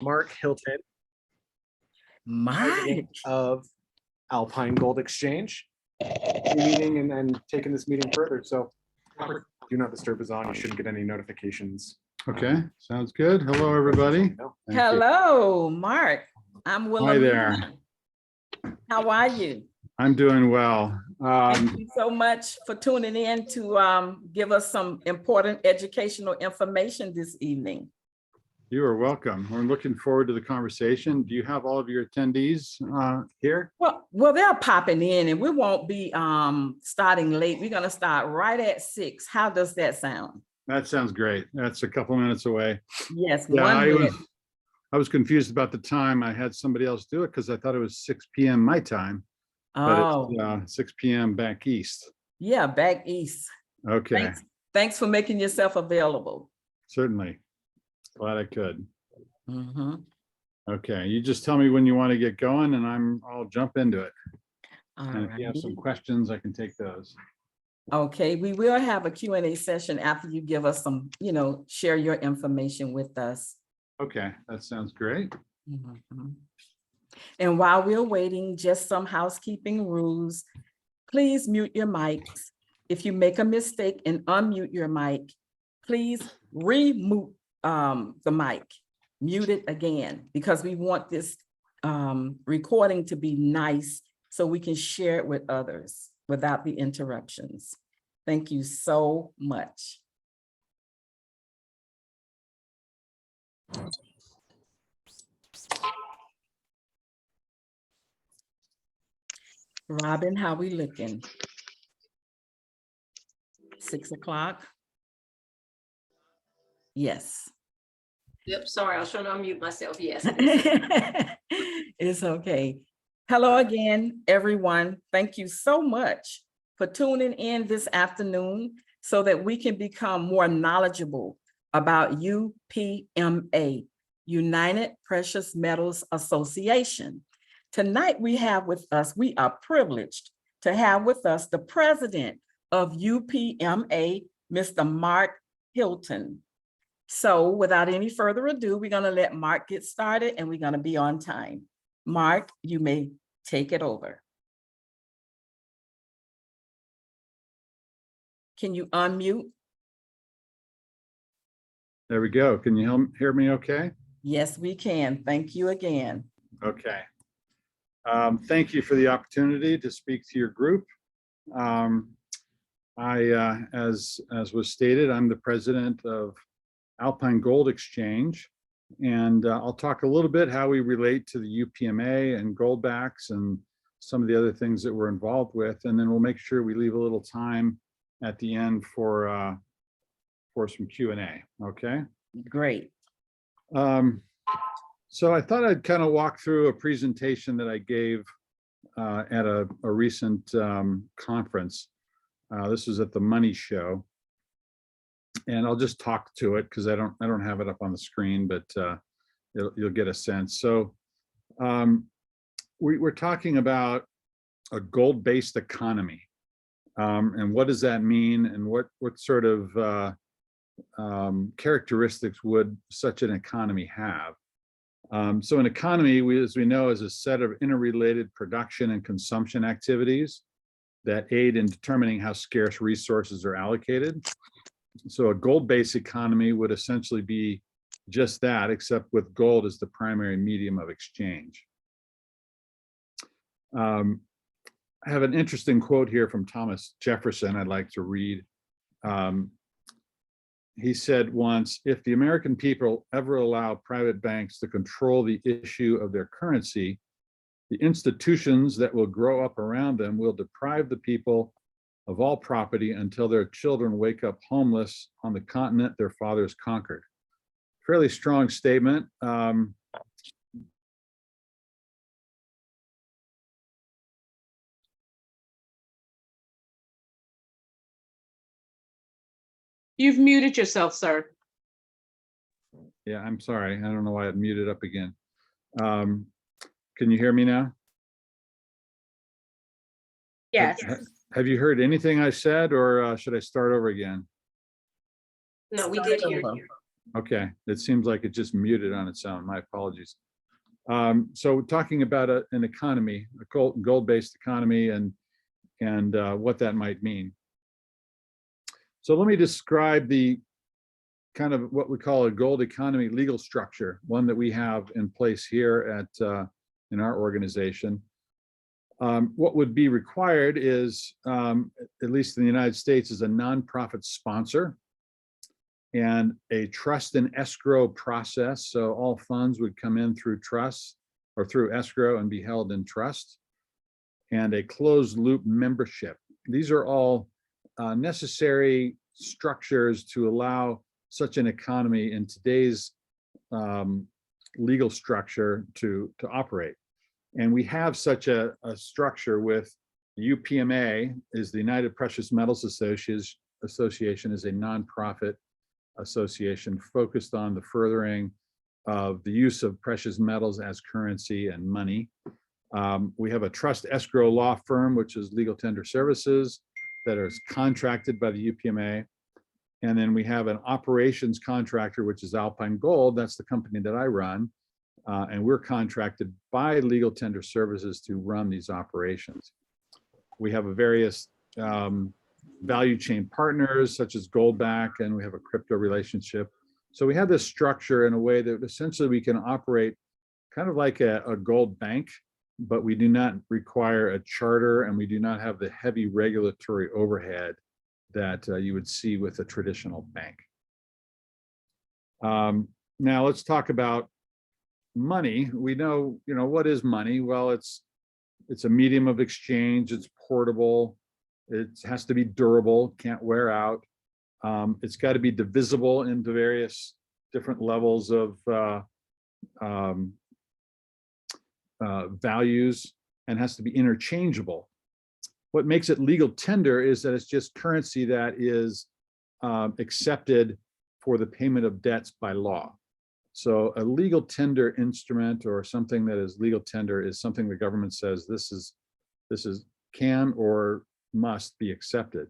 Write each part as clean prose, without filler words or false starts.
Mark Hilton, Mark. president of Alpine Gold Exchange, meeting and then taking this meeting further. So do not disturb is on. You shouldn't get any notifications. Okay, sounds good. Hello, everybody. No. Thank you. Hello, Mark. I'm Hi Wilhelmina. there. How are you? I'm doing well. Thank you so much for tuning in to give us some important educational information this evening. You are welcome. We're looking forward to the conversation. Do you have all of your attendees here? Well, they're popping in and we won't be starting late. We're gonna start right at 6. How does that sound? That sounds great. That's a couple minutes away. Yes, Yeah, 1 minute. I was confused about the time. I had somebody else do it because I thought it was 6 p.m. my time, but Oh, it's 6 p.m. back east. yeah, back east. Okay, Thanks for making yourself available. certainly. Glad I could. Mhm. Okay, you just tell me when you want to get going and I'll jump into it. All And if you have right. some questions, I can take those. Okay, we will have a Q&A session after you give us some, share your information with us. Okay, that sounds great. Mhm. And while we're waiting, just some housekeeping rules. Please mute your mics. If you make a mistake and unmute your mic, please remute the mic, mute it again, because we want this recording to be nice so we can share it with others without the interruptions. Thank you so much. Robin, how we looking? 6 o'clock? Yes. Yep, sorry, I was trying to unmute myself. Yes. It's okay. Hello again, everyone. Thank you so much for tuning in this afternoon so that we can become more knowledgeable about UPMA, United Precious Metals Association. Tonight we are privileged to have with us the president of UPMA, Mr. Mark Hilton. So without any further ado, we're gonna let Mark get started and we're gonna be on time. Mark, you may take it over. Can you unmute? There we go. Can you hear me okay? Yes, we can. Thank you again. Okay. Thank you for the opportunity to speak to your group. As was stated, I'm the president of Alpine Gold Exchange, and I'll talk a little bit how we relate to the UPMA and goldbacks and some of the other things that we're involved with, and then we'll make sure we leave a little time at the end for some Q&A. Okay. Great. So I thought I'd kind of walk through a presentation that I gave at a recent conference. This was at the Money Show, and I'll just talk to it because I don't have it up on the screen, but you'll get a sense. So we're talking about a gold-based economy, and what does that mean, and what sort of characteristics would such an economy have? So an economy, as we know, is a set of interrelated production and consumption activities that aid in determining how scarce resources are allocated. So a gold-based economy would essentially be just that, except with gold as the primary medium of exchange. I have an interesting quote here from Thomas Jefferson I'd like to read. He said once, "If the American people ever allow private banks to control the issue of their currency, the institutions that will grow up around them will deprive the people of all property until their children wake up homeless on the continent their fathers conquered." Fairly strong statement. You've muted yourself, sir. Yeah, I'm sorry. I don't know why it muted up again. Can you hear me now? Yes. Have you heard anything I said, or should I start over again? No, we did hear Over. you. Okay, it seems like it just muted on its own. My apologies. So we're talking about an economy, a gold-based economy, and what that might mean. So let me describe the kind of what we call a gold economy legal structure, one that we have in place here at in our organization. What would be required is, at least in the United States, is a nonprofit sponsor and a trust and escrow process. So all funds would come in through trust or through escrow and be held in trust, and a closed loop membership. These are all necessary structures to allow such an economy in today's legal structure to operate. And we have such a structure with UPMA, is the United Precious Metals Association, is a nonprofit association focused on the furthering of the use of precious metals as currency and money. We have a trust escrow law firm, which is Legal Tender Services, that is contracted by the UPMA. And then we have an operations contractor, which is Alpine Gold. That's the company that I run. And we're contracted by Legal Tender Services to run these operations. We have a various value chain partners, such as Goldback, and we have a crypto relationship. So we have this structure in a way that essentially we can operate kind of like a gold bank, but we do not require a charter, and we do not have the heavy regulatory overhead that you would see with a traditional bank. Now let's talk about money. We know, what is money? Well, it's a medium of exchange. It's portable. It has to be durable, can't wear out. It's got to be divisible into various different levels of values, and has to be interchangeable. What makes it legal tender is that it's just currency that is accepted for the payment of debts by law. So a legal tender instrument, or something that is legal tender, is something the government says this is can or must be accepted.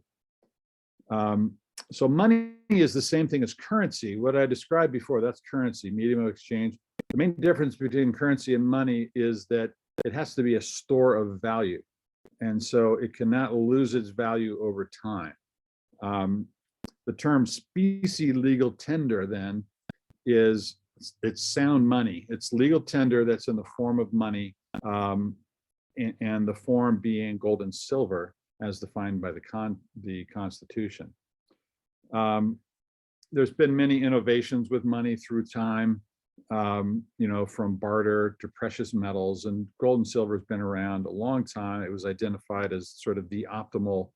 So money is the same thing as currency. What I described before, that's currency, medium of exchange. The main difference between currency and money is that it has to be a store of value. And so it cannot lose its value over time. The term specie legal tender then is, it's sound money. It's legal tender that's in the form of money, and the form being gold and silver as defined by the Constitution. There's been many innovations with money through time, from barter to precious metals, and gold and silver has been around a long time. It was identified as sort of the optimal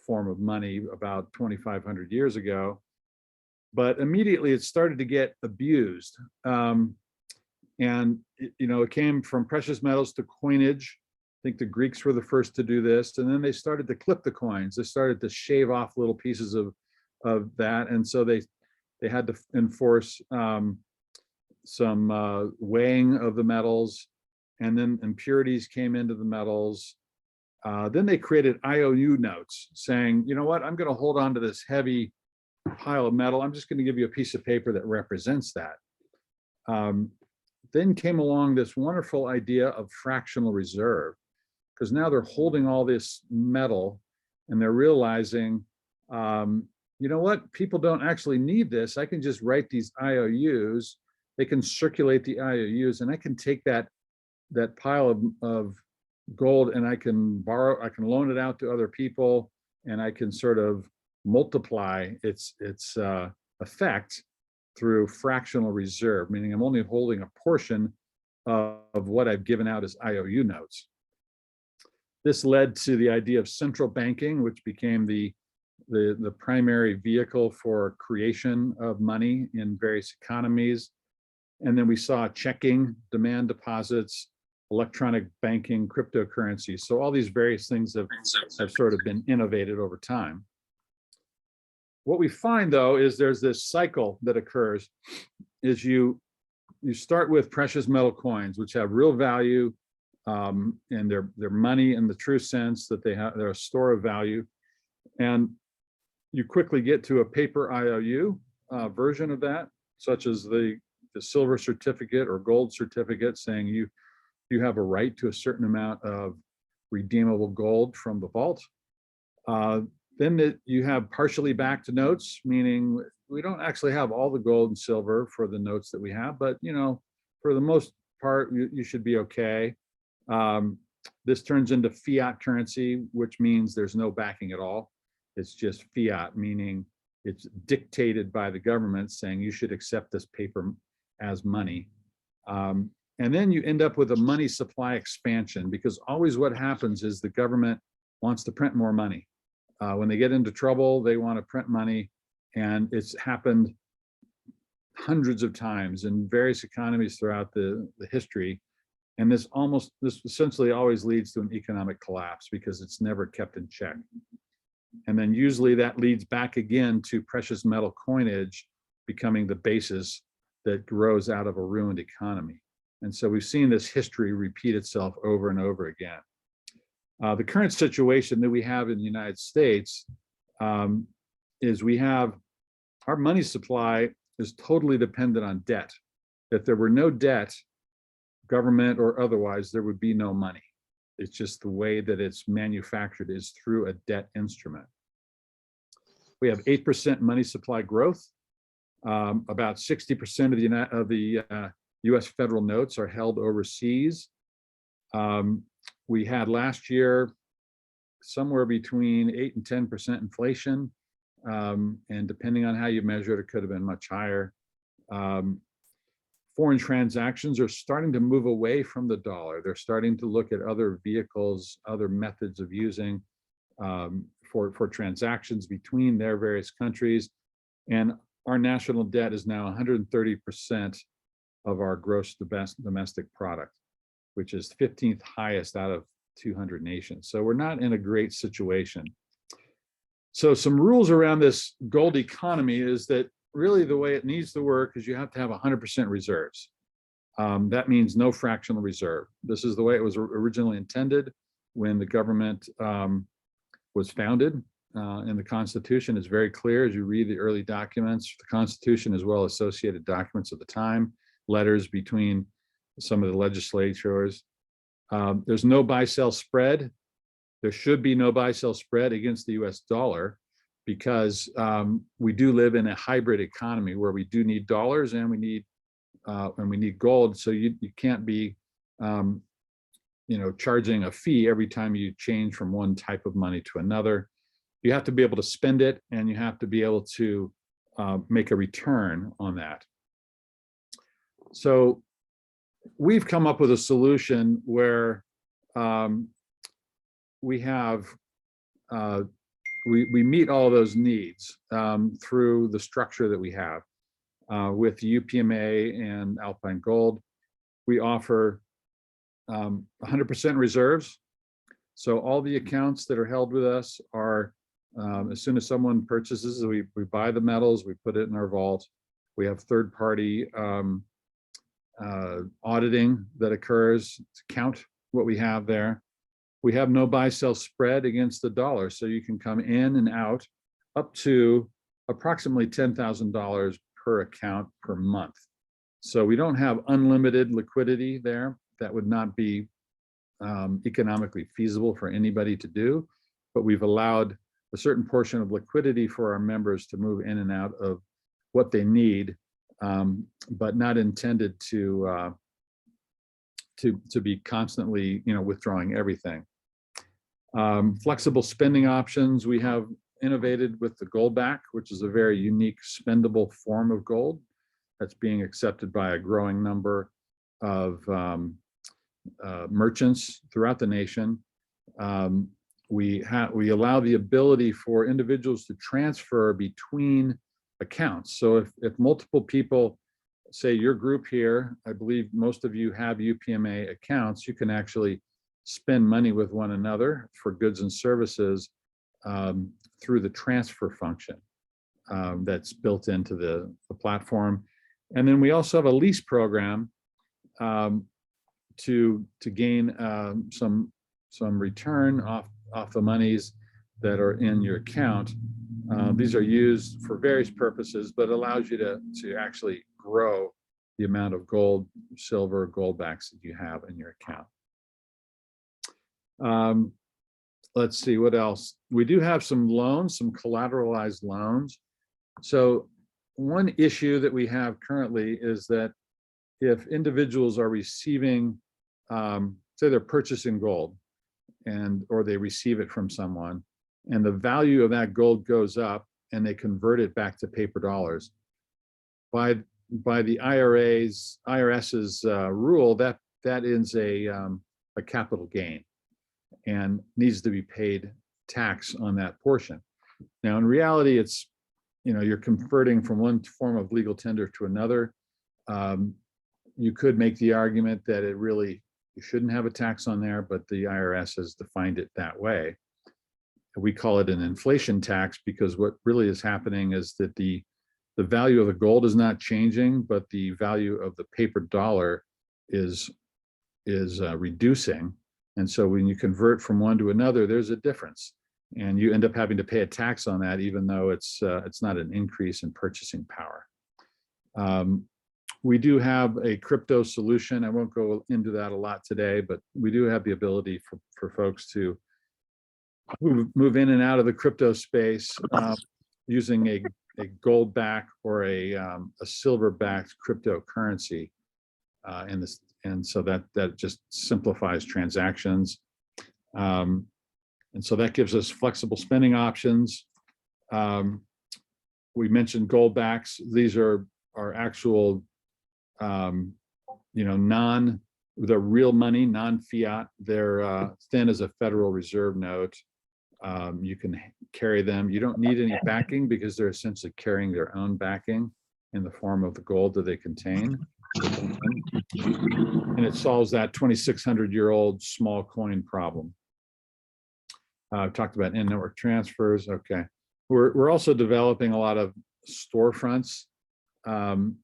form of money about 2,500 years ago. But immediately it started to get abused. It came from precious metals to coinage. I think the Greeks were the first to do this. And then they started to clip the coins. They started to shave off little pieces of that. And so they had to enforce some weighing of the metals, and then impurities came into the metals. Then they created IOU notes saying, you know what, I'm going to hold on to this heavy pile of metal. I'm just going to give you a piece of paper that represents that. Then came along this wonderful idea of fractional reserve, because now they're holding all this metal and they're realizing, you know what, people don't actually need this. I can just write these IOUs. They can circulate the IOUs, and I can take that pile of gold and I can loan it out to other people, and I can sort of multiply its effect through fractional reserve, meaning I'm only holding a portion of what I've given out as IOU notes. This led to the idea of central banking, which became the primary vehicle for creation of money in various economies. And then we saw checking, demand deposits, electronic banking, cryptocurrency. So all these various things have sort of been innovated over time. What we find, though, is there's this cycle that occurs. Is you start with precious metal coins, which have real value, and they're money in the true sense that they're a store of value, and you quickly get to a paper IOU version of that. such as the silver certificate or gold certificate saying you have a right to a certain amount of redeemable gold from the vault. Then you have partially backed notes, meaning we don't actually have all the gold and silver for the notes that we have, but for the most part, you should be okay. This turns into fiat currency, which means there's no backing at all. It's just fiat, meaning it's dictated by the government saying you should accept this paper as money. And then you end up with a money supply expansion, because always what happens is the government wants to print more money. When they get into trouble, they want to print money. And it's happened hundreds of times in various economies throughout the history. And this essentially always leads to an economic collapse because it's never kept in check. And then usually that leads back again to precious metal coinage becoming the basis that grows out of a ruined economy. And so we've seen this history repeat itself over and over again. The current situation that we have in the United States is our money supply is totally dependent on debt. If there were no debt, government or otherwise, there would be no money. It's just the way that it's manufactured is through a debt instrument. We have 8% money supply growth. About 60% of the US federal notes are held overseas. We had last year somewhere between 8 and 10% inflation. And depending on how you measure it, it could have been much higher. Foreign transactions are starting to move away from the dollar. They're starting to look at other vehicles, other methods of using for transactions between their various countries. And our national debt is now 130% of our gross domestic product, which is 15th highest out of 200 nations. So we're not in a great situation. So some rules around this gold economy is that really the way it needs to work is you have to have 100% reserves. That means no fractional reserve. This is the way it was originally intended when the government was founded. And the Constitution is very clear as you read the early documents, the Constitution as well as associated documents of the time, letters between some of the legislatures. There's no buy-sell spread. There should be no buy-sell spread against the US dollar because we do live in a hybrid economy where we do need dollars and we need gold. So you can't be charging a fee every time you change from one type of money to another. You have to be able to spend it and you have to be able to make a return on that. So we've come up with a solution where we meet all those needs through the structure that we have with UPMA and Alpine Gold. We offer 100% reserves. So all the accounts that are held with us are, as soon as someone purchases, we buy the metals, we put it in our vault. We have third-party auditing that occurs to count what we have there. We have no buy-sell spread against the dollar, so you can come in and out up to approximately $10,000 per account per month. So we don't have unlimited liquidity there. That would not be economically feasible for anybody to do, but we've allowed a certain portion of liquidity for our members to move in and out of what they need, but not intended to be constantly, withdrawing everything. Flexible spending options. We have innovated with the gold back, which is a very unique spendable form of gold that's being accepted by a growing number of merchants throughout the nation. We allow the ability for individuals to transfer between accounts. So if multiple people, say your group here, I believe most of you have UPMA accounts, you can actually spend money with one another for goods and services through the transfer function that's built into the platform. And then we also have a lease program to gain some return off the monies that are in your account. These are used for various purposes, but allows you to actually grow the amount of gold, silver, gold backs that you have in your account. Let's see what else. We do have some loans, some collateralized loans. So one issue that we have currently is that if individuals are receiving, say they're purchasing gold or they receive it from someone, and the value of that gold goes up and they convert it back to paper dollars, by the IRS's rule, that is a capital gain and needs to be paid tax on that portion. Now, in reality, it's, you're converting from one form of legal tender to another. You could make the argument that you shouldn't have a tax on there, but the IRS has defined it that way. We call it an inflation tax because what really is happening is that the value of the gold is not changing, but the value of the paper dollar is reducing. And so when you convert from one to another, there's a difference, and you end up having to pay a tax on that, even though it's not an increase in purchasing power. We do have a crypto solution. I won't go into that a lot today, but we do have the ability for folks to move in and out of the crypto space using a gold back or a silver backed cryptocurrency. And so that just simplifies transactions. And so that gives us flexible spending options. We mentioned gold backs. These are actual, they're real money, non-fiat. They're thin as a Federal Reserve note. You can carry them. You don't need any backing because they're essentially carrying their own backing in the form of the gold that they contain. And it solves that 2,600-year-old small coin problem. I've talked about in-network transfers. Okay. We're also developing a lot of storefronts, where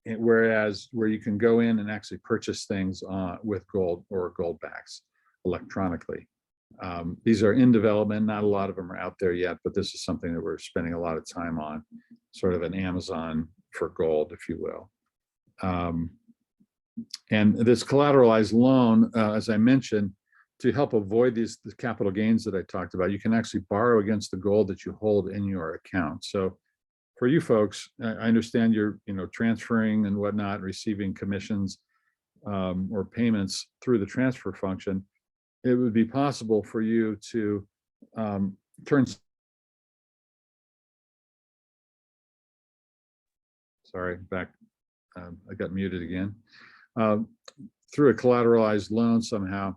you can go in and actually purchase things with gold or gold backs electronically. These are in development. Not a lot of them are out there yet, but this is something that we're spending a lot of time on, sort of an Amazon for gold, if you will. And this collateralized loan, as I mentioned, to help avoid the capital gains that I talked about, you can actually borrow against the gold that you hold in your account. So for you folks, I understand you're transferring and whatnot, receiving commissions or payments through the transfer function. It would be possible for you to turn. Sorry, back. I got muted again. Through a collateralized loan somehow,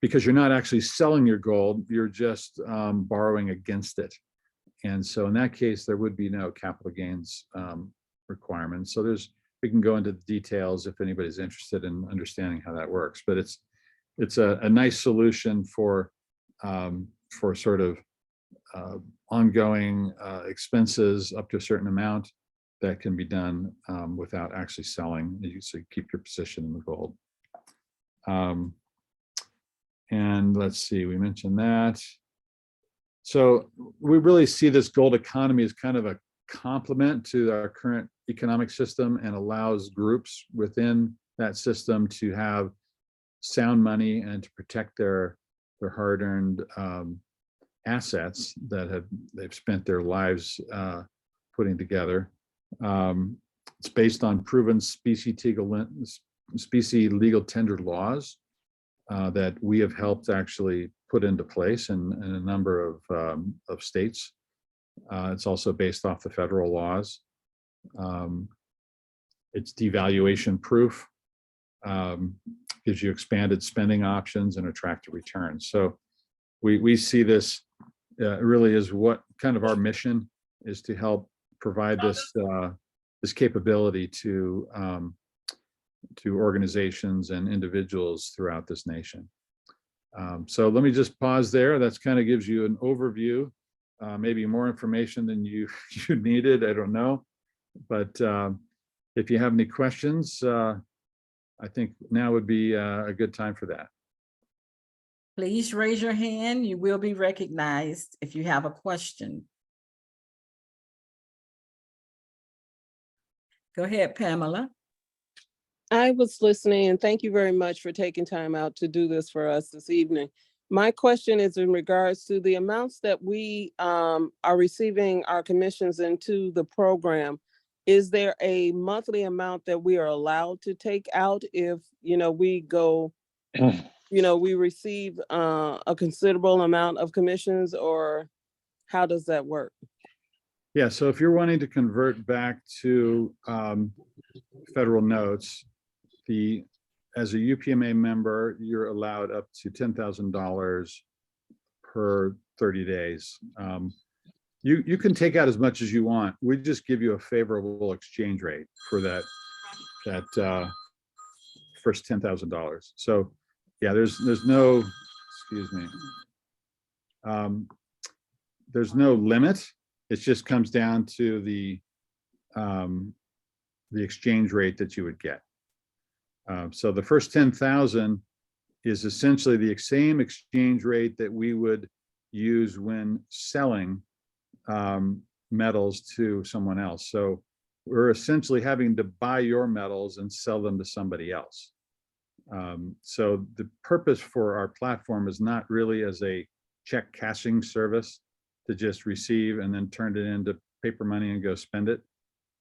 because you're not actually selling your gold, you're just borrowing against it. And so in that case, there would be no capital gains requirements. So we can go into the details if anybody's interested in understanding how that works. But it's a nice solution for sort of ongoing expenses up to a certain amount that can be done without actually selling. You keep your position in the gold. And let's see, we mentioned that. So we really see this gold economy as kind of a complement to our current economic system and allows groups within that system to have sound money and to protect their hard-earned assets that they've spent their lives putting together. It's based on proven specie legal tender laws that we have helped actually put into place in a number of states. It's also based off the federal laws. It's devaluation proof, gives you expanded spending options and attractive returns. So we see this really as what kind of our mission is, to help provide this capability to organizations and individuals throughout this nation. So let me just pause there. That's kind of gives you an overview, maybe more information than you needed. I don't know, but if you have any questions, I think now would be a good time for that. Please raise your hand. You will be recognized if you have a question. Go ahead, Pamela. I was listening, and thank you very much for taking time out to do this for us this evening. My question is in regards to the amounts that we are receiving our commissions into the program. Is there a monthly amount that we are allowed to take out if, we go, we receive a considerable amount of commissions, or how does that work? Yeah, so if you're wanting to convert back to federal notes, as a UPMA member, you're allowed up to $10,000 per 30 days. You can take out as much as you want. We just give you a favorable exchange rate for that first $10,000. So yeah, there's no, excuse me, there's no limit. It just comes down to the exchange rate that you would get. So the first 10,000 is essentially the same exchange rate that we would use when selling metals to someone else. So we're essentially having to buy your metals and sell them to somebody else. So the purpose for our platform is not really as a check cashing service to just receive and then turn it into paper money and go spend it.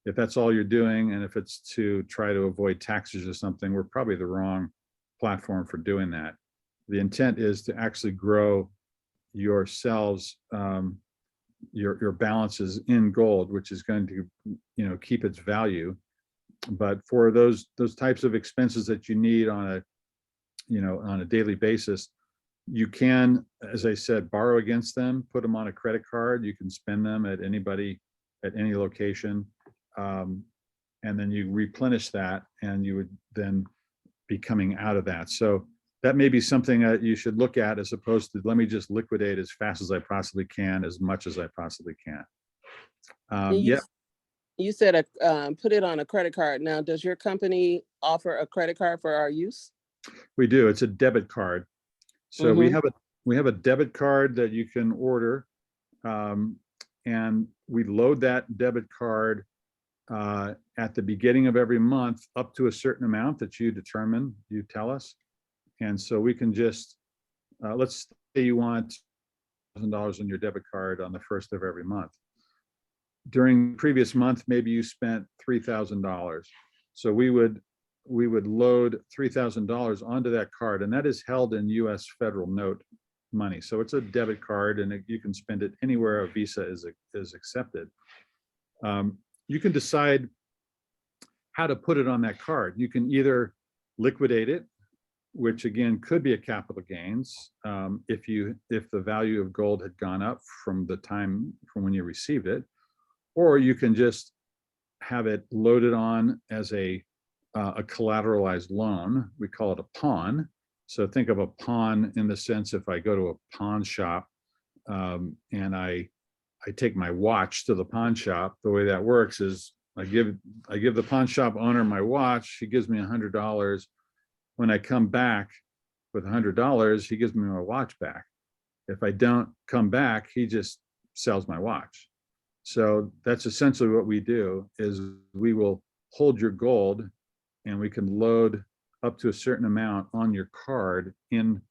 If that's all you're doing, and if it's to try to avoid taxes or something, we're probably the wrong platform for doing that. The intent is to actually grow yourselves, your balances in gold, which is going to, keep its value. But for those types of expenses that you need on a daily basis, you can, as I said, borrow against them, put them on a credit card. You can spend them at anybody at any location. And then you replenish that, and you would then be coming out of that. So that may be something that you should look at, as opposed to, let me just liquidate as fast as I possibly can, as much as I possibly can. You said put it on a credit card. Now, does your company offer a credit card for our use? We do. It's a debit card. So we have a debit card that you can order, and we load that debit card at the beginning of every month up to a certain amount that you determine, you tell us. And so we can just, let's say you want $1,000 on your debit card on the first of every month. During the previous month, maybe you spent $3,000. So we would load $3,000 onto that card, and that is held in US federal note money. So it's a debit card, and you can spend it anywhere a Visa is accepted. You can decide how to put it on that card. You can either liquidate it, which again could be a capital gains if the value of gold had gone up from when you received it, or you can just have it loaded on as a collateralized loan. We call it a pawn. So think of a pawn in the sense, if I go to a pawn shop and I take my watch to the pawn shop, the way that works is I give the pawn shop owner my watch. He gives me $100. When I come back with $100, he gives me my watch back. If I don't come back, he just sells my watch. So that's essentially what we do, is we will hold your gold, and we can load up to a certain amount on your card in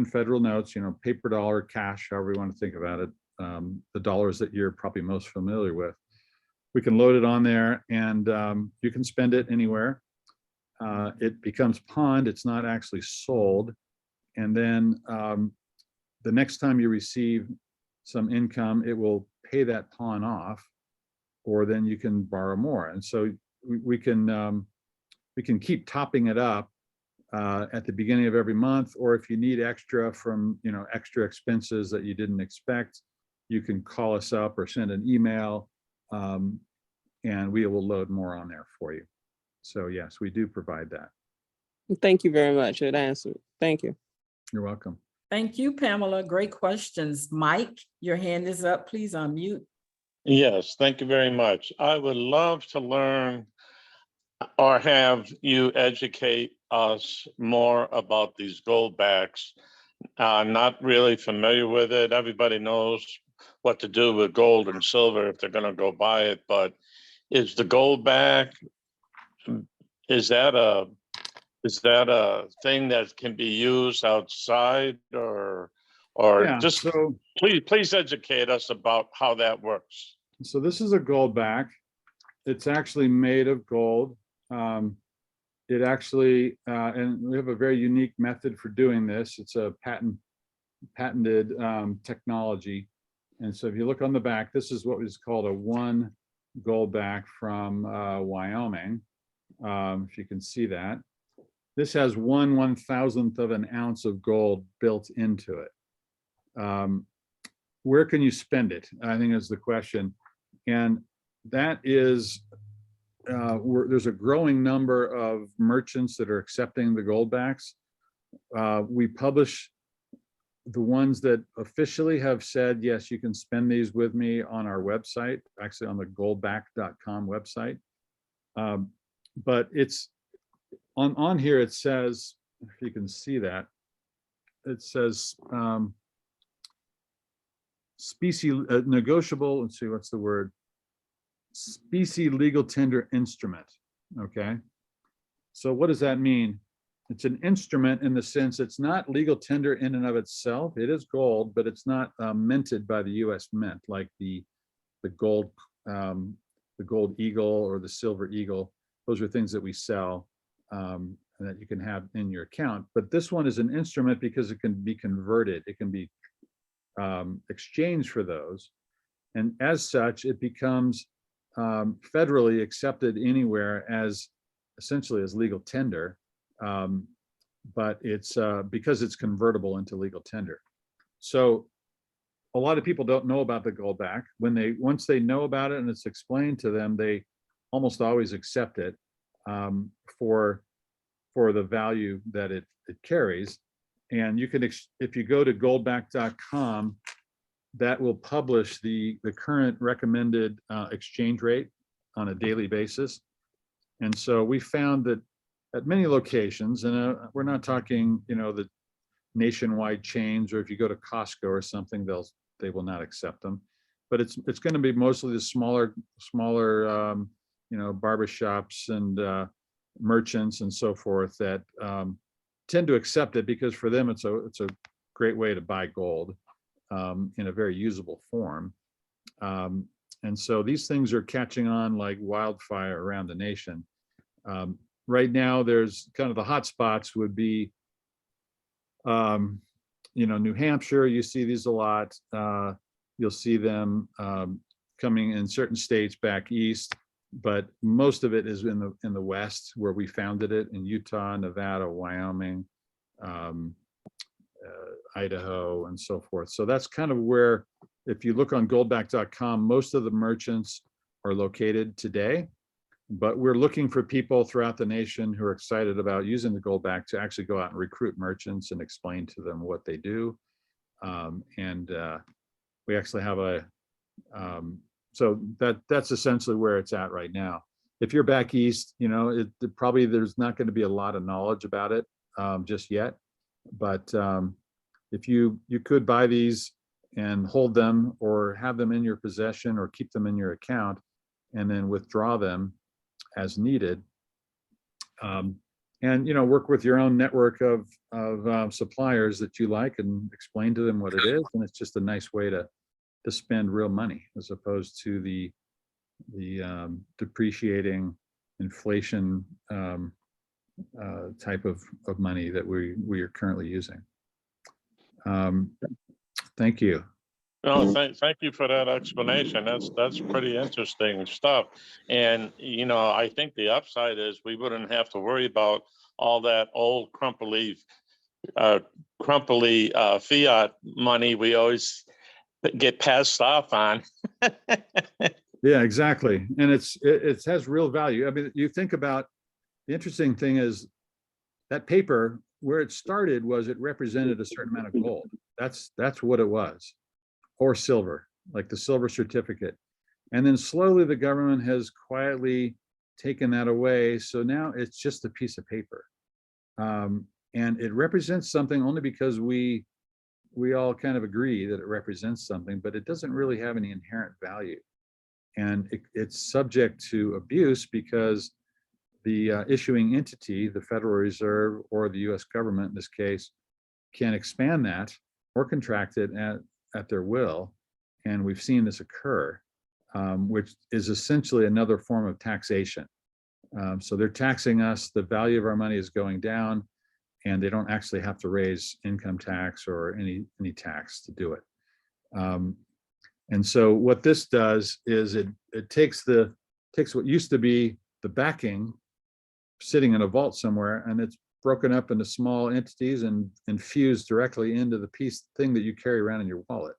federal notes, paper dollar, cash, however you want to think about it, the dollars that you're probably most familiar with. We can load it on there, and you can spend it anywhere. It becomes pawned. It's not actually sold. And then the next time you receive some income, it will pay that pawn off, or then you can borrow more. And so we can keep topping it up at the beginning of every month, or if you need extra from extra expenses that you didn't expect, you can call us up or send an email, and we will load more on there for you. So yes, we do provide that. Thank you very much. It answered. Thank you. You're welcome. Thank you, Pamela. Great questions. Mike, your hand is up. Please unmute. Yes, thank you very much. I would love to learn or have you educate us more about these gold backs. I'm not really familiar with it. Everybody knows what to do with gold and silver if they're going to go buy it, but is the gold back is that a thing that can be used outside or Yeah, just so, please educate us about how that works. so this is a gold back. It's actually made of gold. It actually, and we have a very unique method for doing this. It's a patented technology. And so if you look on the back, this is what is called a one gold back from Wyoming. If you can see that. This has 1/1000th of an ounce of gold built into it. Where can you spend it? I think is the question. And that is, there's a growing number of merchants that are accepting the gold backs. We publish the ones that officially have said, yes, you can spend these with me on our website, actually on the goldback.com website. But it's on here, it says, if you can see that, it says negotiable, let's see, what's the word? Specie legal tender instrument, okay? So what does that mean? It's an instrument in the sense it's not legal tender in and of itself. It is gold, but it's not minted by the US Mint like the gold eagle or the silver eagle. Those are things that we sell and that you can have in your account. But this one is an instrument because it can be converted. It can be exchanged for those. And as such, it becomes federally accepted anywhere as essentially as legal tender. But it's because it's convertible into legal tender. So a lot of people don't know about the gold back. Once they know about it and it's explained to them, they almost always accept it for the value that it carries. And you can, if you go to goldback.com, that will publish the current recommended exchange rate on a daily basis. And so we found that at many locations, and we're not talking, the nationwide chains, or if you go to Costco or something, they will not accept them. But it's going to be mostly the smaller barbershops and merchants and so forth that tend to accept it because for them it's a great way to buy gold in a very usable form. And so these things are catching on like wildfire around the nation. Right now, there's kind of the hot spots would be, New Hampshire. You see these a lot. You'll see them coming in certain states back east, but most of it is in the West where we founded it, in Utah, Nevada, Wyoming, Idaho, and so forth. So that's kind of where, if you look on goldback.com, most of the merchants are located today. But we're looking for people throughout the nation who are excited about using the gold back to actually go out and recruit merchants and explain to them what they do. We actually have so that's essentially where it's at right now. If you're back east, probably there's not going to be a lot of knowledge about it just yet. But if you could buy these and hold them or have them in your possession or keep them in your account and then withdraw them as needed, and work with your own network of suppliers that you like and explain to them what it is. And it's just a nice way to spend real money as opposed to the depreciating inflation type of money that we are currently using. Thank you. No, thank you for that explanation. That's pretty interesting stuff. And, I think the upside is we wouldn't have to worry about all that old crumply fiat money we always get passed off on. Yeah, exactly. And it has real value. I mean, you think about, the interesting thing is that paper, where it started was it represented a certain amount of gold. That's what it was. Or silver, like the silver certificate. And then slowly the government has quietly taken that away. So now it's just a piece of paper. And it represents something only because we all kind of agree that it represents something, but it doesn't really have any inherent value. And it's subject to abuse because the issuing entity, the Federal Reserve or the US government in this case, can expand that or contract it at their will. And we've seen this occur, which is essentially another form of taxation. So they're taxing us, the value of our money is going down, and they don't actually have to raise income tax or any tax to do it. And so what this does is it takes what used to be the backing sitting in a vault somewhere, and it's broken up into small entities and infused directly into the thing that you carry around in your wallet.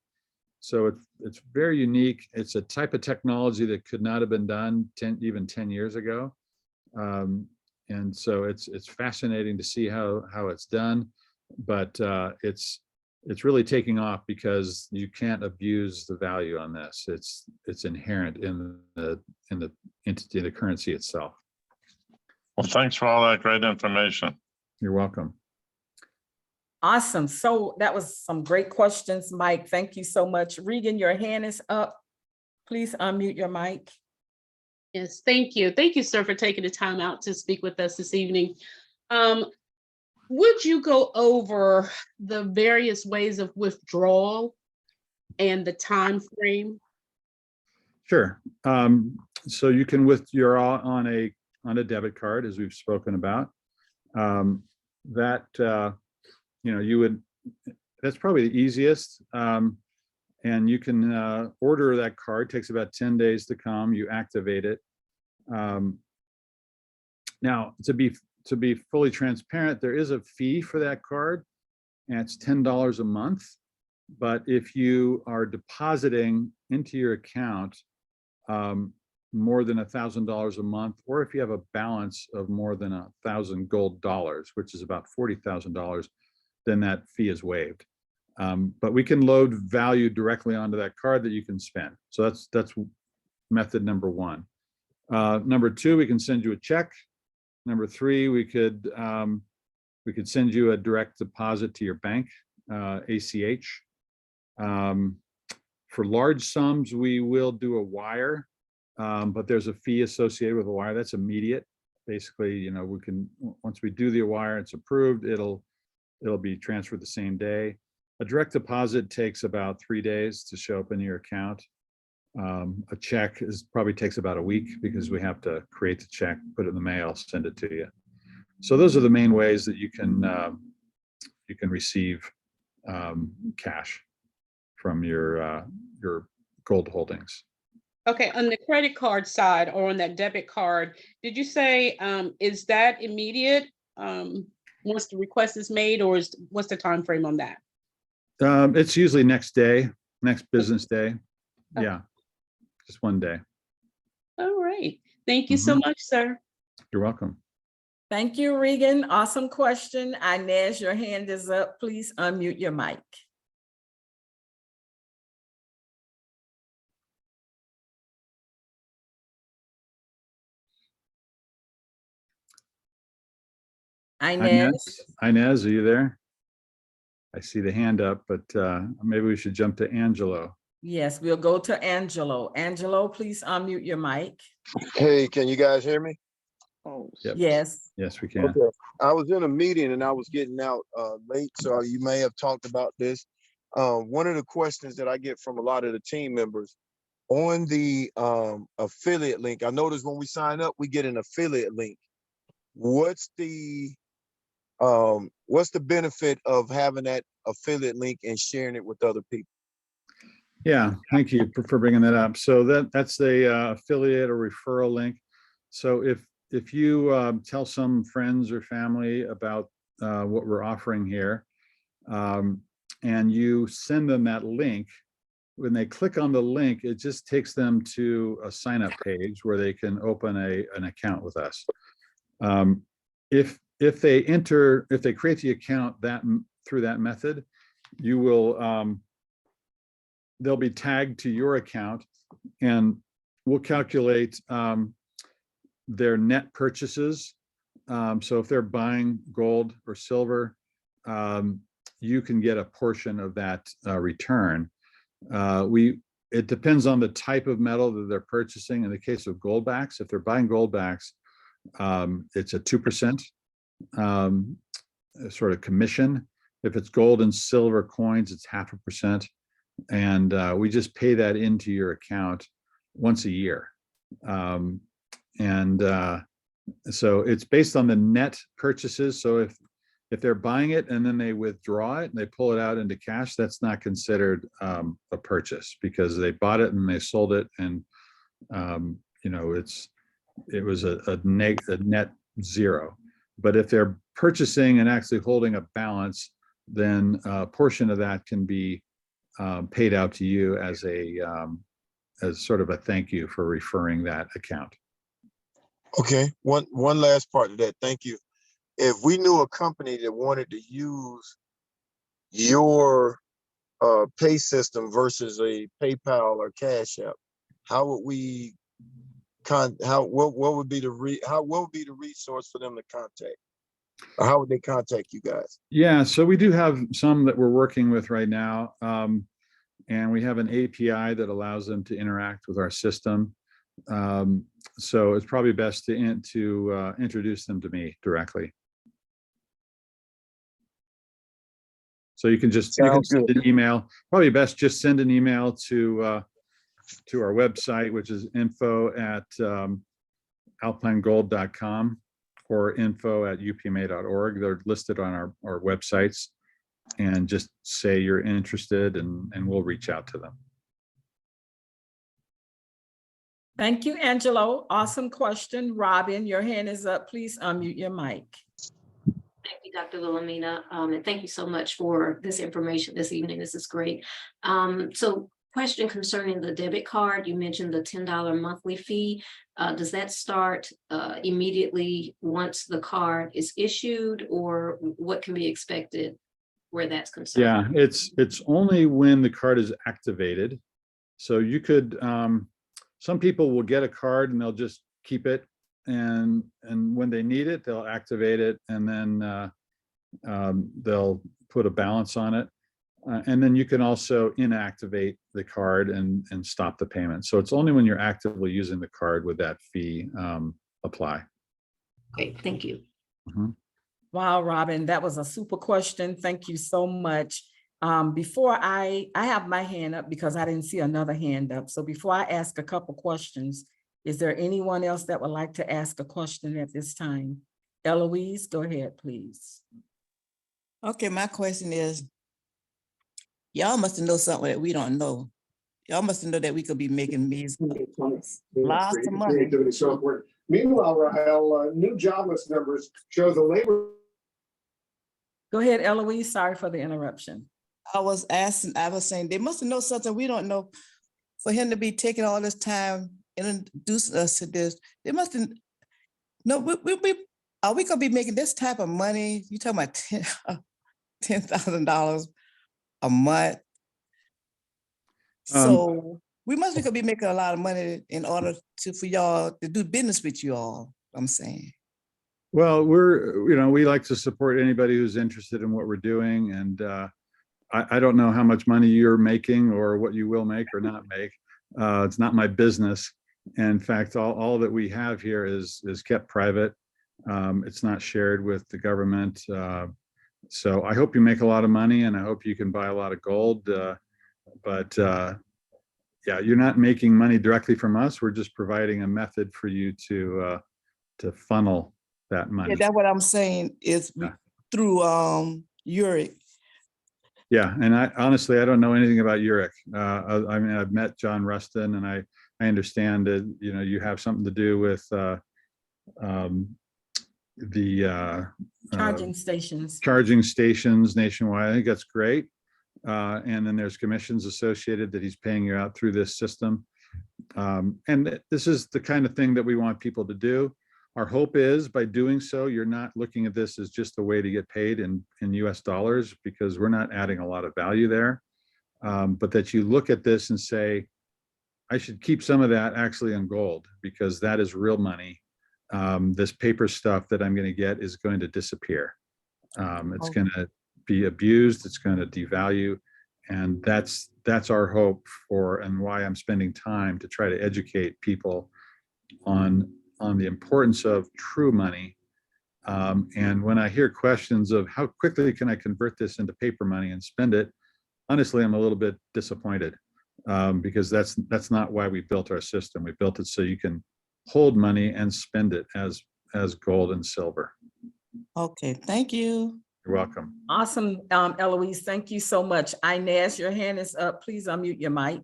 So it's very unique. It's a type of technology that could not have been done even 10 years ago. And so it's fascinating to see how it's done, but it's really taking off because you can't abuse the value on this. It's inherent in the entity, the currency itself. Well, thanks for all that great information. You're welcome. Awesome. So that was some great questions, Mike. Thank you so much. Regan, your hand is up. Please unmute your mic. Yes, thank you. Thank you, sir, for taking the time out to speak with us this evening. Would you go over the various ways of withdrawal and the time frame? Sure. So you can withdraw on a debit card, as we've spoken about. That's probably the easiest. And you can order that card. It takes about 10 days to come. You activate it. Now, to be fully transparent, there is a fee for that card, and it's $10 a month. But if you are depositing into your account more than $1,000 a month, or if you have a balance of more than 1,000 gold dollars, which is about $40,000, then that fee is waived. But we can load value directly onto that card that you can spend. So that's method number one. Number two, we can send you a check. Number three, we could send you a direct deposit to your bank, ACH. For large sums, we will do a wire, but there's a fee associated with a wire that's immediate. Basically, we can, once we do the wire, it's approved, it'll be transferred the same day. A direct deposit takes about 3 days to show up in your account. A check probably takes about a week because we have to create the check, put it in the mail, send it to you. So those are the main ways that you can receive cash from your gold holdings. Okay, on the credit card side or on that debit card, did you say, is that immediate once the request is made, or what's the time frame on that? It's usually next business day. Okay. Yeah, just one day. All right. Thank you so much, sir. You're welcome. Thank you, Regan. Awesome question. Inez, your hand is up. Please unmute your mic. Inez. Inez, are you there? I see the hand up, but maybe we should jump to Angelo. Yes, we'll go to Angelo. Angelo, please unmute your mic. Hey, can you guys hear me? Oh, Yep. Yes. Yes, we can. Okay. I was in a meeting and I was getting out late, so you may have talked about this. One of the questions that I get from a lot of the team members on the affiliate link, I noticed when we sign up, we get an affiliate link. What's the benefit of having that affiliate link and sharing it with other people? Yeah, thank you for bringing that up. So that's the affiliate or referral link. So if you tell some friends or family about what we're offering here, and you send them that link, when they click on the link, it just takes them to a sign-up page where they can open an account with us. If they create the account through that method, you will they'll be tagged to your account, and we'll calculate their net purchases. So if they're buying gold or silver, you can get a portion of that return. It depends on the type of metal that they're purchasing. In the case of gold backs, if they're buying gold backs, it's a 2% sort of commission. If it's gold and silver coins, it's 0.5%. And we just pay that into your account once a year. So it's based on the net purchases. So if they're buying it and then they withdraw it and they pull it out into cash, that's not considered a purchase because they bought it and they sold it, and it was a net zero. But if they're purchasing and actually holding a balance, then a portion of that can be paid out to you as sort of a thank you for referring that account. Okay, one last part of that. Thank you. If we knew a company that wanted to use your pay system versus a PayPal or Cash App, how would we what would be the resource for them to contact? Or how would they contact you guys? Yeah, so we do have some that we're working with right now. And we have an API that allows them to interact with our system. So it's probably best to introduce them to me directly. So you can send an email. Probably best just send an email to our website, which is info@alpinegold.com or info@upma.org. They're listed on our websites, and just say you're interested, and we'll reach out to them. Thank you, Angelo. Awesome question. Robin, your hand is up. Please unmute your mic. Thank you, Dr. Wilhelmina, and thank you so much for this information this evening. This is great. So question concerning the debit card, you mentioned the $10 monthly fee. Does that start immediately once the card is issued, or what can be expected where that's concerned? Yeah, it's only when the card is activated. So you could, some people will get a card and they'll just keep it, and when they need it, they'll activate it, and then they'll put a balance on it. And then you can also inactivate the card and stop the payment. So it's only when you're actively using the card would that fee apply. Okay, thank you. Mhm. Wow, Robin, that was a super question. Thank you so much. Before I have my hand up because I didn't see another hand up. So before I ask a couple questions, is there anyone else that would like to ask a question at this time? Eloise, go ahead, please. Okay, my question is, y'all must know something that we don't know. Y'all must know that we could be making lots of money. Meanwhile, Rahel, new jobless numbers show the labor. Go ahead, Eloise. Sorry for the interruption. I was saying, they must know something we don't know. For him to be taking all this time and introducing us to this, they must no. Are we gonna be making this type of money? You talking about $10,000 a month? So we must be making a lot of money in order for y'all to do business with you all. I'm saying. Well, we like to support anybody who's interested in what we're doing, and I don't know how much money you're making or what you will make or not make. It's not my business. And in fact, all that we have here is kept private. It's not shared with the government. So I hope you make a lot of money, and I hope you can buy a lot of gold. But yeah, you're not making money directly from us. We're just providing a method for you to funnel that money. Yeah, that's what I'm saying is through YEREQ. Yeah, and I honestly don't know anything about YEREQ. I mean, I've met John Rustin, and I understand that you have something to do with the Charging stations. Charging stations nationwide. I think that's great. And then there's commissions associated that he's paying you out through this system. And this is the kind of thing that we want people to do. Our hope is by doing so, you're not looking at this as just a way to get paid in US dollars, because we're not adding a lot of value there. But that you look at this and say, I should keep some of that actually in gold, because that is real money. This paper stuff that I'm going to get is going to disappear. It's going to be abused. It's going to devalue. And that's our hope for, and why I'm spending time to try to educate people on on the importance of true money. And when I hear questions of how quickly can I convert this into paper money and spend it, honestly, I'm a little bit disappointed, because that's not why we built our system. We built it so you can hold money and spend it as gold and silver. Okay, thank you. You're welcome. Awesome, Eloise, thank you so much. Inez, your hand is up. Please unmute your mic.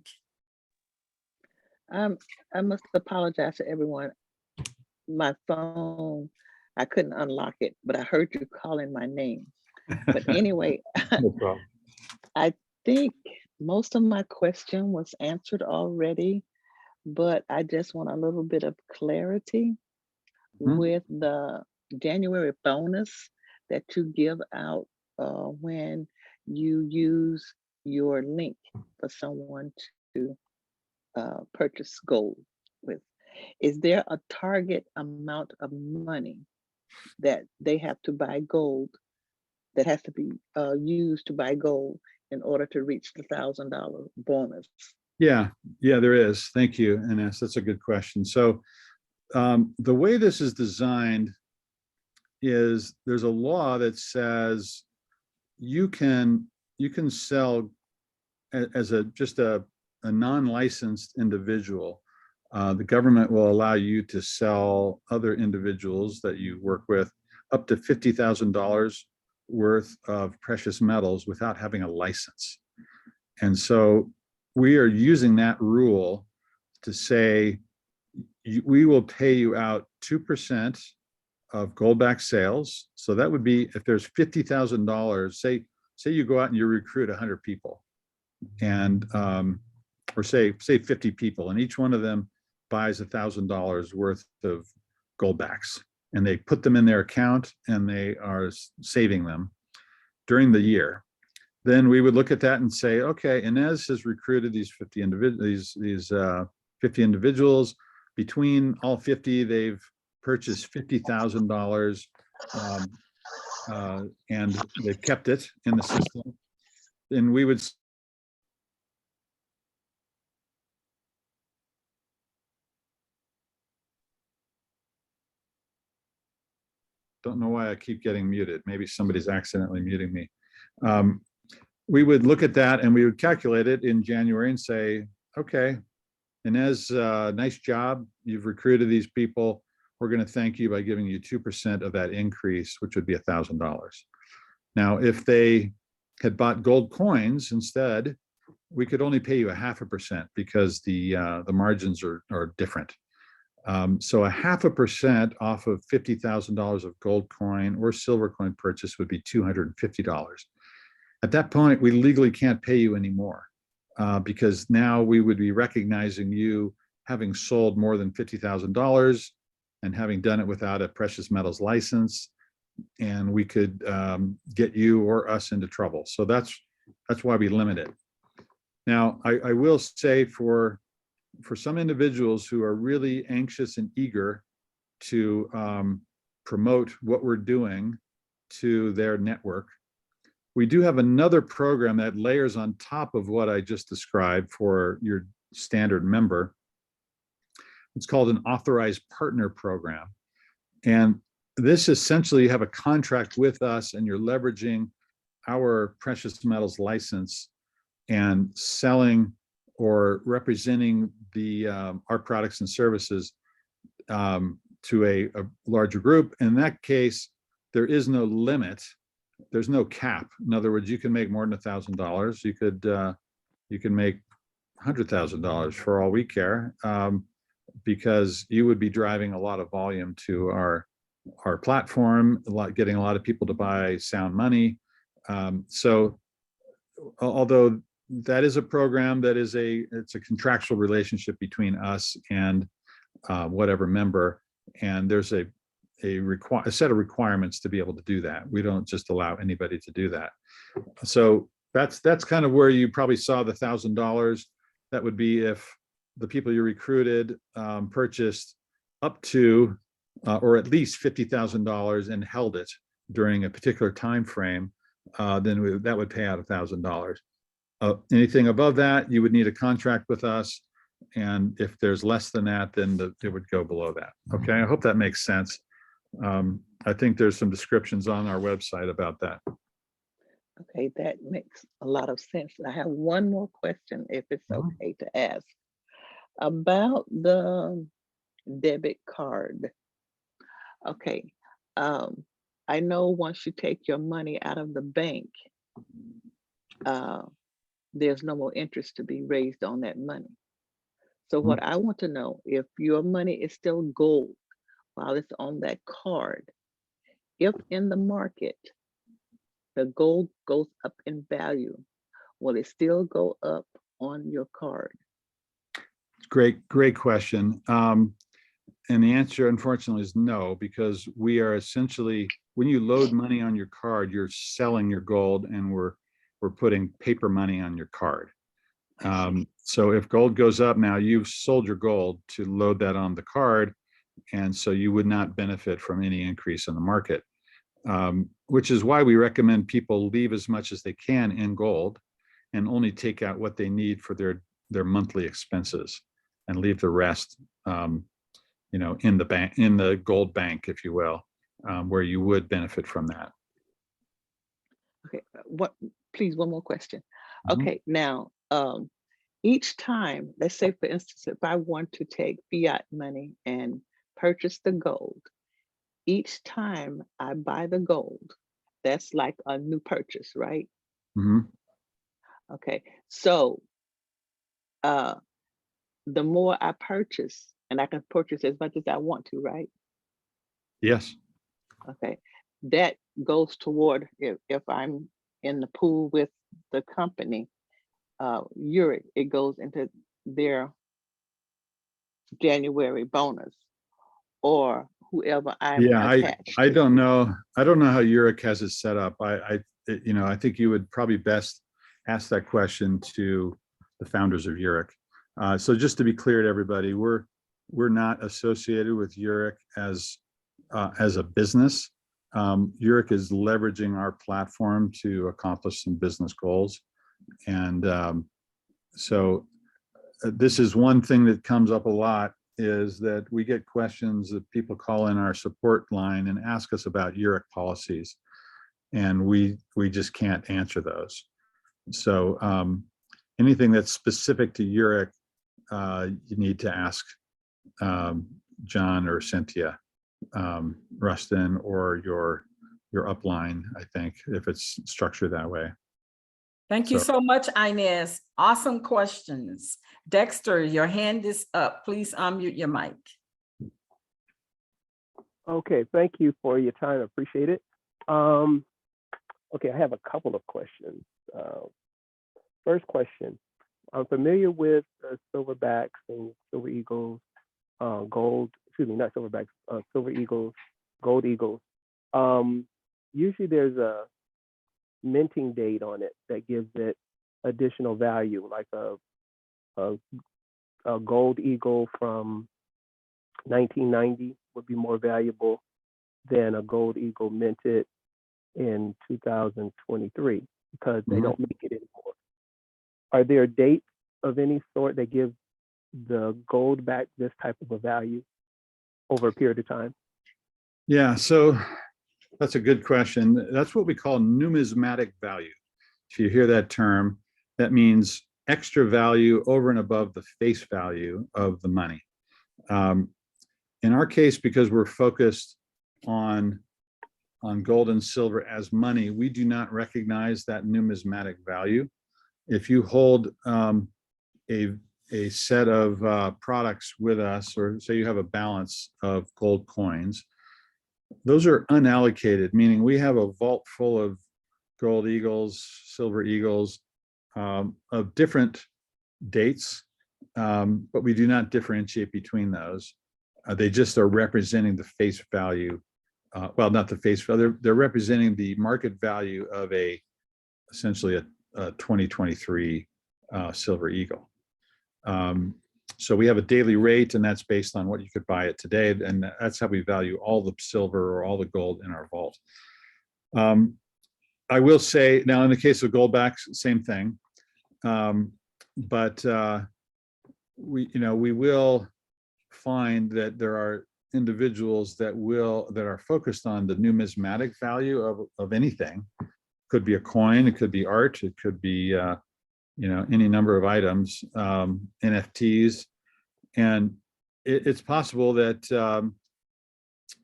I must apologize to everyone. My phone, I couldn't unlock it, but I heard you calling my name. But anyway, No problem. I think most of my question was answered already, but I just want a little bit of clarity with the January bonus that you give out when you use your link for someone to purchase gold with. Is there a target amount of money that they have to buy gold, that has to be used to buy gold in order to reach the $1,000 bonus? Yeah, there is. Thank you, Ines. That's a good question. So the way this is designed is there's a law that says you can sell as just a non-licensed individual. The government will allow you to sell other individuals that you work with up to $50,000 worth of precious metals without having a license. And so we are using that rule to say we will pay you out 2% of gold-backed sales. So that would be if there's $50,000, say you go out and you recruit 100 people, and or say 50 people, and each one of them buys $1,000 worth of goldbacks, and they put them in their account and they are saving them during the year. Then we would look at that and say, okay, Inez has recruited these 50 individuals. Between all 50, they've purchased $50,000, and they've kept it in the system. Then we would don't know why I keep getting muted. Maybe somebody's accidentally muting me. We would look at that and we would calculate it in January and say, okay, Inez, nice job. You've recruited these people. We're going to thank you by giving you 2% of that increase, which would be $1,000. Now, if they had bought gold coins instead, we could only pay you 0.5% because the margins are different. So 0.5% off of $50,000 of gold coin or silver coin purchase would be $250. At that point, we legally can't pay you anymore because now we would be recognizing you having sold more than $50,000 and having done it without a precious metals license, and we could get you or us into trouble. So that's why we limit it. Now, I will say for some individuals who are really anxious and eager to promote what we're doing to their network, we do have another program that layers on top of what I just described for your standard member. It's called an authorized partner program. And this essentially, you have a contract with us and you're leveraging our precious metals license and selling or representing our products and services to a larger group. In that case, there is no limit. There's no cap. In other words, you can make more than $1,000. You can make $100,000 for all we care, because you would be driving a lot of volume to our platform, getting a lot of people to buy sound money. So although that is a program that it's a contractual relationship between us and whatever member, and there's a set of requirements to be able to do that. We don't just allow anybody to do that. So that's kind of where you probably saw the $1,000. That would be if the people you recruited purchased up to or at least $50,000 and held it during a particular time frame, then that would pay out $1,000. Anything above that, you would need a contract with us, And if there's less than that, then it would go below that. Okay, I hope that makes sense. I think there's some descriptions on our website about that. Okay, that makes a lot of sense. I have one more question, if it's okay to ask, about the debit card. Okay, I know once you take your money out of the bank, there's no more interest to be raised on that money. So what I want to know, if your money is still gold while it's on that card, if in the market, the gold goes up in value, will it still go up on your card? Great question. And the answer, unfortunately, is no, because we are essentially, when you load money on your card, you're selling your gold, and we're putting paper money on your card. So if gold goes up now, you've sold your gold to load that on the card, and so you would not benefit from any increase in the market, which is why we recommend people leave as much as they can in gold and only take out what they need for their monthly expenses, and leave the rest in the bank, in the gold bank, if you will, where you would benefit from that. Okay, please, one more question. Okay, now, each time, let's say for instance, if I want to take fiat money and purchase the gold, each time I buy the gold, that's like a new purchase, right? Okay, so the more I purchase, and I can purchase as much as I want to, right? Yes. Okay, that goes toward, if I'm in the pool with the company, UREQ, it goes into their January bonus, or whoever I'm attached I to. don't know how UREQ has it set up. I think you would probably best ask that question to the founders of UREQ. So just to be clear to everybody, we're not associated with UREQ as a business. UREQ is leveraging our platform to accomplish some business goals. And so this is one thing that comes up a lot, is that we get questions that people call in our support line and ask us about UREQ policies, and we just can't answer those. So anything that's specific to UREQ, you need to ask John or Cynthia Rustin, or your upline, I think, if it's structured that way. Thank you so much, Inez. Awesome questions. Dexter, your hand is up. Please unmute your mic. Okay, thank you for your time. I appreciate it. Okay, I have a couple of questions. First question, I'm familiar with silverbacks and silver eagles, silver eagles, gold eagles. Usually there's a minting date on it that gives it additional value, like a gold eagle from 1990 would be more valuable than a gold eagle minted in 2023, because they don't make it anymore. Are there dates of any sort that give the gold back this type of a value over a period of time? Yeah, so that's a good question. That's what we call numismatic value. If you hear that term, that means extra value over and above the face value of the money. In our case, because we're focused on gold and silver as money, we do not recognize that numismatic value. If you hold a set of products with us, or say you have a balance of gold coins, those are unallocated, meaning we have a vault full of gold eagles, silver eagles of different dates, but we do not differentiate between those. They just are representing the face value. Well, not the face value, they're representing the market value of essentially a 2023 silver eagle. So we have a daily rate, and that's based on what you could buy it today. And that's how we value all the silver or all the gold in our vault. I will say now, in the case of gold backs, same thing. But we will find that there are individuals that are focused on the numismatic value of anything. Could be a coin, it could be art, it could be any number of items, NFTs, and it's possible that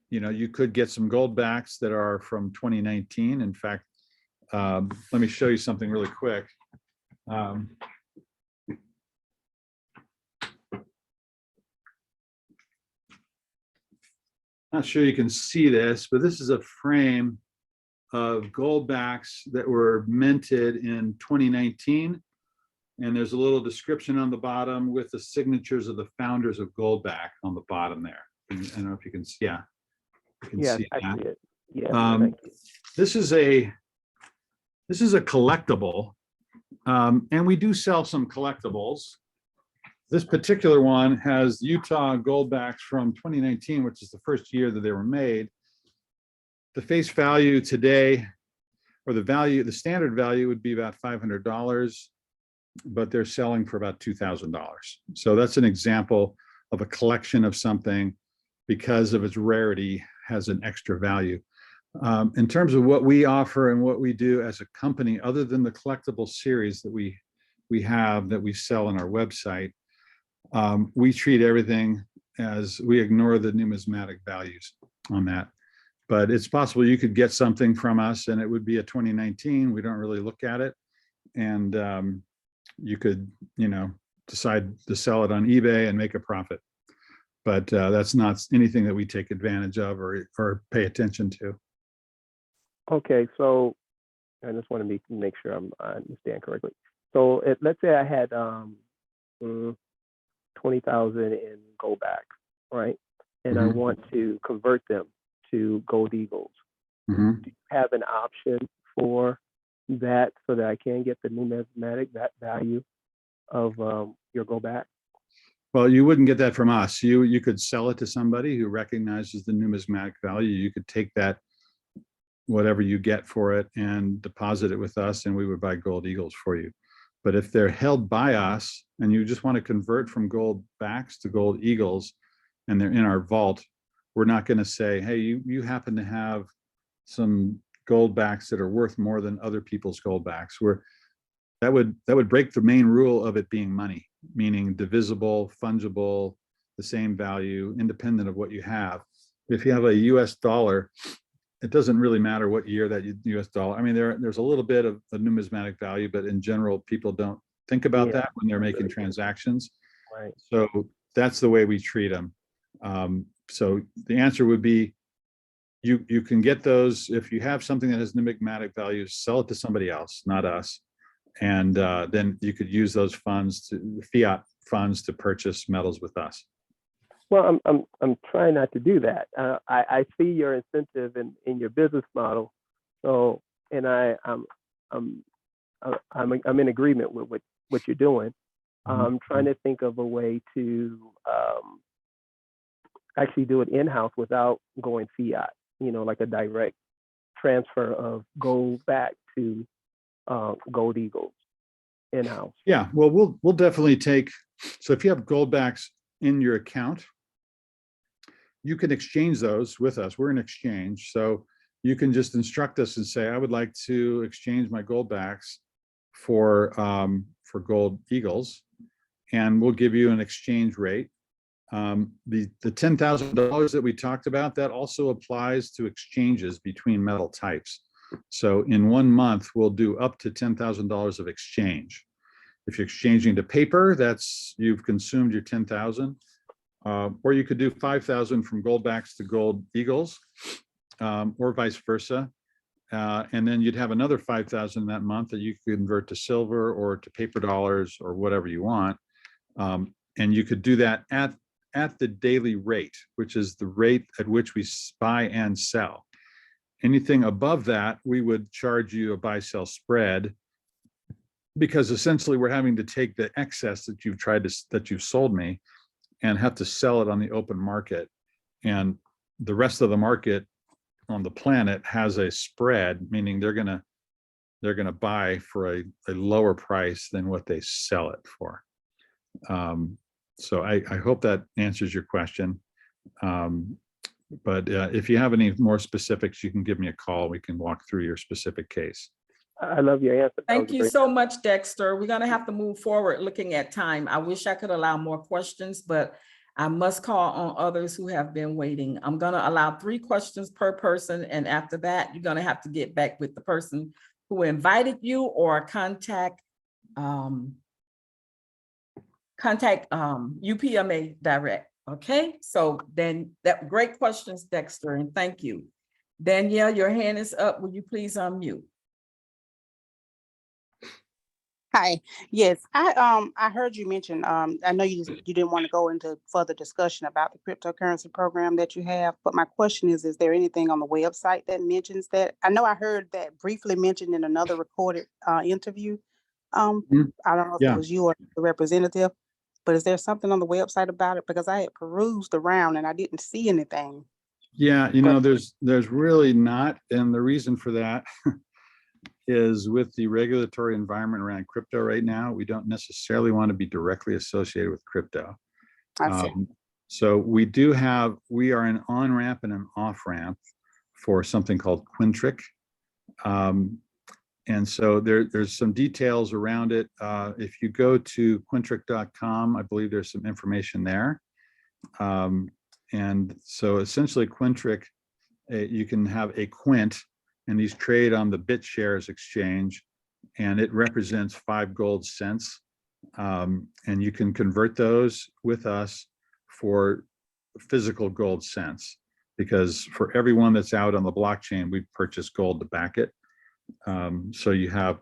you could get some gold backs that are from 2019. In fact, let me show you something really quick. Not sure you can see this, but this is a frame of gold backs that were minted in 2019. And there's a little description on the bottom with the signatures of the founders of Goldback on the bottom there. I don't know if you can see, yeah. You can Yes, see I that. see it. Yeah, thank you. This is a collectible, and we do sell some collectibles. This particular one has Utah Goldbacks from 2019, which is the first year that they were made. The face value today, or the standard value would be about $500, but they're selling for about $2,000. So that's an example of a collection of something, because of its rarity, has an extra value. In terms of what we offer and what we do as a company, other than the collectible series that we have that we sell on our website, we treat everything as, we ignore the numismatic values on that. But it's possible you could get something from us and it would be a 2019. We don't really look at it. And you could, decide to sell it on eBay and make a profit. But that's not anything that we take advantage of or pay attention to. Okay, so I just want to make sure I understand correctly. So let's say I had 20,000 in gold back, right? And I want to convert them to gold eagles. Do you have an option for that so that I can get the numismatic value of your gold back? Well, you wouldn't get that from us. You could sell it to somebody who recognizes the numismatic value. You could take that, whatever you get for it, and deposit it with us, and we would buy gold eagles for you. But if they're held by us and you just want to convert from gold backs to gold eagles and they're in our vault, we're not going to say, hey, you happen to have some gold backs that are worth more than other people's gold backs. That would break the main rule of it being money, meaning divisible, fungible, the same value, independent of what you have. If you have a US dollar, it doesn't really matter what year that US dollar. I mean, there's a little bit of a numismatic value, but in general, people don't think about that when they're making transactions. Right. So that's the way we treat them. So the answer would be, you can get those. If you have something that has numismatic value, sell it to somebody else, not us. And then you could use those funds, fiat funds, to purchase metals with us. Well, I'm trying not to do that. I see your incentive in your business model, so, and I'm in agreement with what you're doing. I'm trying to think of a way to actually do it in-house without going fiat. Like a direct transfer of gold back to gold eagles in-house. Yeah, well, we'll definitely take. So if you have gold backs in your account, you can exchange those with us. We're in exchange. So you can just instruct us and say, I would like to exchange my gold backs for gold eagles, and we'll give you an exchange rate. The $10,000 that we talked about, that also applies to exchanges between metal types. So in 1 month, we'll do up to $10,000 of exchange. If you're exchanging to paper, you've consumed your 10,000. Or you could do 5,000 from gold backs to gold eagles, or vice versa. And then you'd have another 5,000 that month that you could convert to silver or to paper dollars or whatever you want. And you could do that at the daily rate, which is the rate at which we buy and sell. Anything above that, we would charge you a buy-sell spread, because essentially we're having to take the excess that you've sold me and have to sell it on the open market. And the rest of the market on the planet has a spread, meaning they're gonna buy for a lower price than what they sell it for. So I hope that answers your question. But if you have any more specifics, you can give me a call. We can walk through your specific case. I love your answer. That Thank was a you great- so much, Dexter. We're gonna have to move forward looking at time. I wish I could allow more questions, but I must call on others who have been waiting. I'm gonna allow 3 questions per person, and after that, you're gonna have to get back with the person who invited you or contact UPMA direct. Okay, so then that great questions, Dexter, and thank you. Danielle, your hand is up. Will you please unmute? Hi, yes, I heard you mention, I know you didn't want to go into further discussion about the cryptocurrency program that you have, but my question is there anything on the website that mentions that? I know I heard that briefly mentioned in another recorded interview. I don't know if Yeah. it was you or the representative, but is there something on the website about it? Because I had perused around and I didn't see anything. Yeah, there's really not. And the reason for that is with the regulatory environment around crypto right now, we don't necessarily want to be directly associated with crypto. I see. So we are an on-ramp and an off-ramp for something called Quintric. And so there's some details around it. If you go to quintric.com, I believe there's some information there. And so essentially Quintric, you can have a quint, and these trade on the BitShares exchange, and it represents 5 gold cents. And you can convert those with us for physical gold cents, because for everyone that's out on the blockchain, we purchase gold to back it. So you have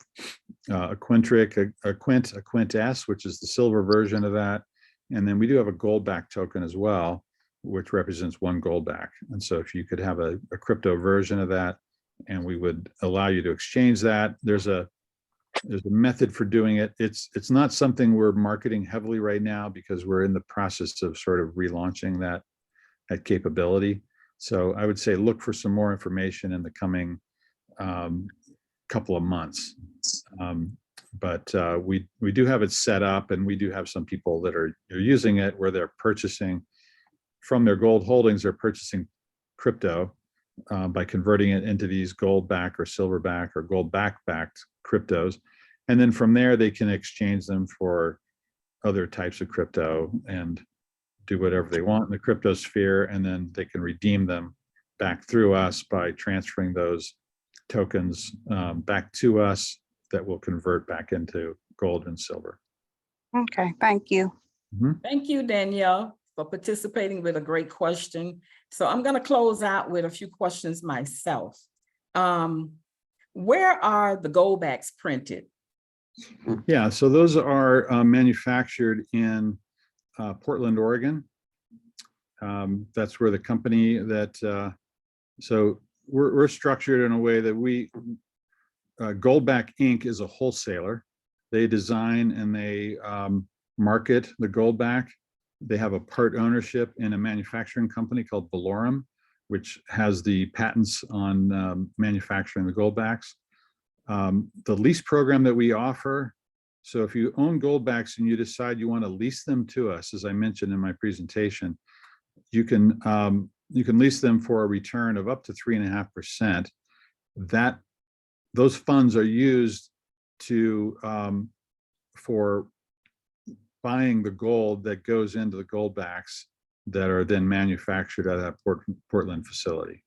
a Quintric, a Quint S, which is the silver version of that. And then we do have a gold back token as well, which represents 1 gold back. And so if you could have a crypto version of that, and we would allow you to exchange that, there's a method for doing it. It's not something we're marketing heavily right now because we're in the process of sort of relaunching that capability. So I would say look for some more information in the coming couple of months. But we do have it set up, and we do have some people that are using it where they're purchasing from their gold holdings, they're purchasing crypto by converting it into these gold back or silver back or gold backed cryptos. And then from there, they can exchange them for other types of crypto and do whatever they want in the crypto sphere. And then they can redeem them back through us by transferring those tokens back to us that will convert back into gold and silver. Okay, thank you. Thank you, Danielle, for participating with a great question. So I'm going to close out with a few questions myself. Where are the gold backs printed? Yeah, so those are manufactured in Portland, Oregon. That's where the company that, so we're structured in a way that Goldback Inc. is a wholesaler. They design and they market the Goldback. They have a part ownership in a manufacturing company called Valorum, which has the patents on manufacturing the Goldbacks. The lease program that we offer, so if you own Goldbacks and you decide you want to lease them to us, as I mentioned in my presentation, you can lease them for a return of up to 3.5%. Those funds are used for buying the gold that goes into the Goldbacks that are then manufactured at that Portland facility.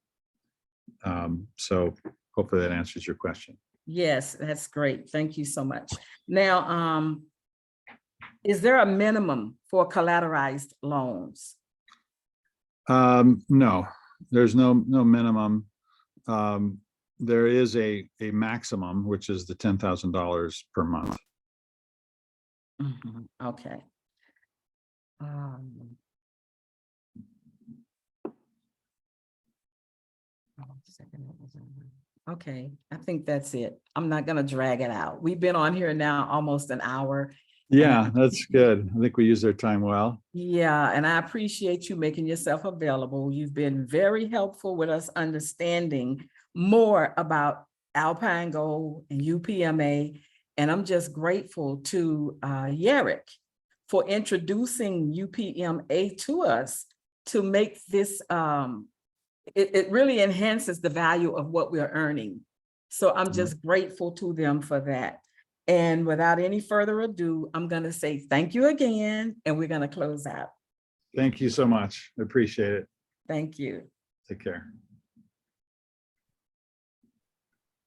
So hopefully that answers your question. Yes, that's great. Thank you so much. Now, is there a minimum for collateralized loans? No, there's no minimum. There is a maximum, which is the $10,000 per month. Okay. Okay, I think that's it. I'm not going to drag it out. We've been on here now almost an hour. Yeah, that's good. I think we use our time well. Yeah, and I appreciate you making yourself available. You've been very helpful with us understanding more about Alpine Gold and UPMA. And I'm just grateful to YEREQ for introducing UPMA to us to make this, it really enhances the value of what we're earning. So I'm just grateful to them for that. And without any further ado, I'm going to say thank you again, and we're going to close out. Thank you so much. I appreciate it. Thank you. Take care.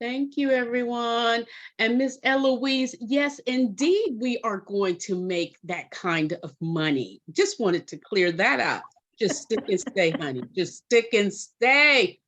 Thank you, everyone. And Ms. Eloise, yes, indeed, we are going to make that kind of money. Just wanted to clear that up. Just stick and stay, honey. Just stick and stay.